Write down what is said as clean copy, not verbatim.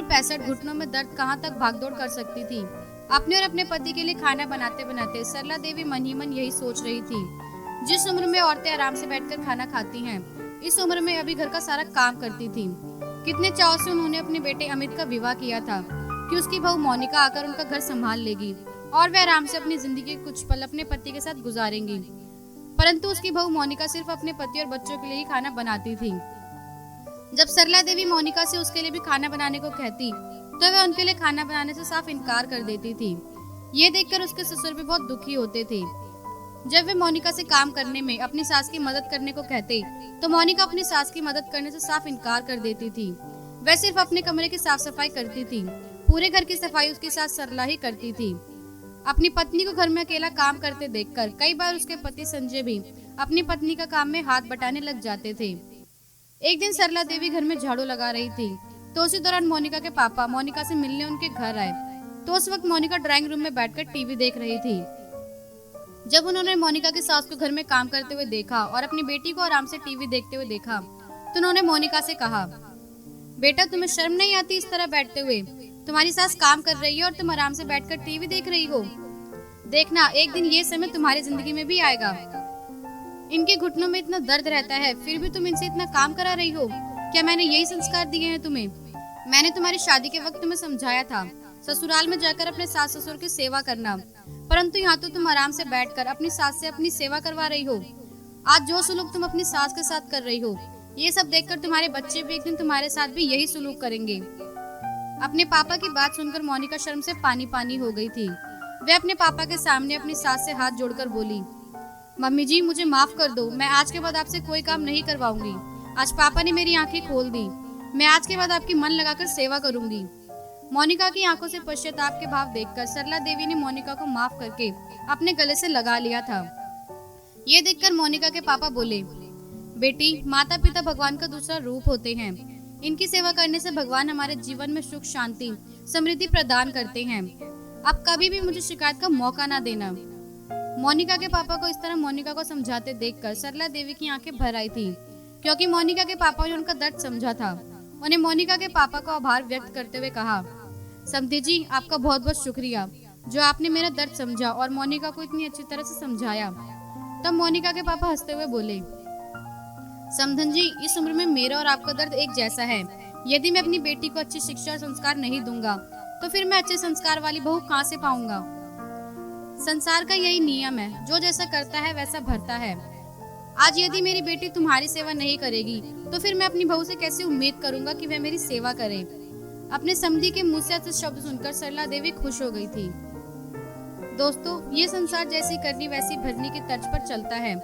उम्र 65 घुटनों में दर्द कहाँ तक भागदौड़ कर सकती थी। अपने और अपने पति के लिए खाना बनाते बनाते सरला देवी मन ही मन यही सोच रही थी। जिस उम्र में औरतें आराम से बैठकर खाना खाती हैं, इस उम्र में अभी घर का सारा काम करती थी। कितने चाव से उन्होंने अपने बेटे अमित का विवाह किया था कि उसकी बहू मोनिका आकर उनका घर संभाल लेगी और वे आराम से अपनी जिंदगी के कुछ पल अपने पति के साथ गुजारेंगी। परंतु उसकी बहू मोनिका सिर्फ अपने पति और बच्चों के लिए ही खाना बनाती थी। जब सरला देवी मोनिका से उसके लिए भी खाना बनाने को कहती तो वह उनके लिए खाना बनाने से साफ इनकार कर देती थी। ये देखकर उसके ससुर भी बहुत दुखी होते थे। जब वे मोनिका से काम करने में अपनी सास की मदद करने को कहते तो मोनिका अपनी सास की मदद करने से साफ इनकार कर देती थी। वह सिर्फ अपने कमरे की साफ सफाई करती थी। पूरे घर की सफाई उसकी सास सरला ही करती थी। अपनी पत्नी को घर में अकेला काम करते देखकर कई बार उसके पति संजय भी अपनी पत्नी का काम में हाथ बटाने लग जाते थे। एक दिन सरला देवी घर में झाड़ू लगा रही थी तो उसी दौरान मोनिका के पापा मोनिका से मिलने उनके घर आए। तो उस वक्त मोनिका ड्राइंग रूम में बैठकर टीवी देख रही थी। जब उन्होंने मोनिका की सास को घर में काम करते हुए देखा और अपनी बेटी को आराम से टीवी देखते हुए देखा तो उन्होंने मोनिका से कहा, बेटा तुम्हें शर्म नहीं आती इस तरह बैठते हुए? तुम्हारी सास काम कर रही है और तुम आराम से बैठकर टीवी देख रही हो। देखना एक दिन ये समय तुम्हारी जिंदगी में भी आएगा। इनके घुटनों में इतना दर्द रहता है फिर भी तुम इनसे इतना काम करा रही हो। क्या मैंने यही संस्कार दिए हैं तुम्हें? मैंने तुम्हारी शादी के वक्त तुम्हें समझाया था ससुराल में जाकर अपने सास ससुर की सेवा करना, परंतु यहाँ तो तुम आराम से बैठकर अपनी सास से अपनी सेवा करवा रही हो। आज जो सलूक तुम अपनी सास के साथ कर रही हो, ये सब देखकर तुम्हारे बच्चे भी एक दिन तुम्हारे साथ भी यही सलूक करेंगे। अपने पापा की बात सुनकर मोनिका शर्म से पानी पानी हो गई थी। वह अपने पापा के सामने अपनी सास से हाथ जोड़कर बोली, मम्मी जी मुझे माफ कर दो, मैं आज के बाद आपसे कोई काम नहीं करवाऊंगी। आज पापा ने मेरी आंखें खोल दी, मैं आज के बाद आपकी मन लगाकर सेवा करूंगी। मोनिका की आंखों से पश्चाताप के भाव देखकर सरला देवी ने मोनिका को माफ करके अपने गले से लगा लिया था। ये देखकर मोनिका के पापा बोले, बेटी माता पिता भगवान का दूसरा रूप होते हैं। इनकी सेवा करने से भगवान हमारे जीवन में सुख शांति समृद्धि प्रदान करते हैं। अब कभी भी मुझे शिकायत का मौका ना देना। मोनिका के पापा को इस तरह मोनिका को समझाते देखकर सरला देवी की आंखें भर आई थी, क्योंकि मोनिका के पापा ने उनका दर्द समझा था। उन्हें मोनिका के पापा को आभार व्यक्त करते हुए कहा, समधी जी आपका बहुत बहुत शुक्रिया जो आपने मेरा दर्द समझा और मोनिका को इतनी अच्छी तरह से समझाया। तब मोनिका के पापा हंसते हुए बोले, समधन जी इस उम्र में मेरा और आपका दर्द एक जैसा है। यदि मैं अपनी बेटी को अच्छी शिक्षा और संस्कार नहीं दूंगा तो फिर मैं अच्छे संस्कार वाली बहू कहाँ से पाऊंगा। संसार का यही नियम है, जो जैसा करता है वैसा भरता है। आज यदि मेरी बेटी तुम्हारी सेवा नहीं करेगी तो फिर मैं अपनी बहू से कैसे उम्मीद करूंगा कि वह मेरी सेवा करे। अपने समधी के मुंह से ऐसे शब्द सुनकर सरला देवी खुश हो गई थी। दोस्तों ये संसार जैसी करनी वैसी भरनी की तर्ज पर चलता है।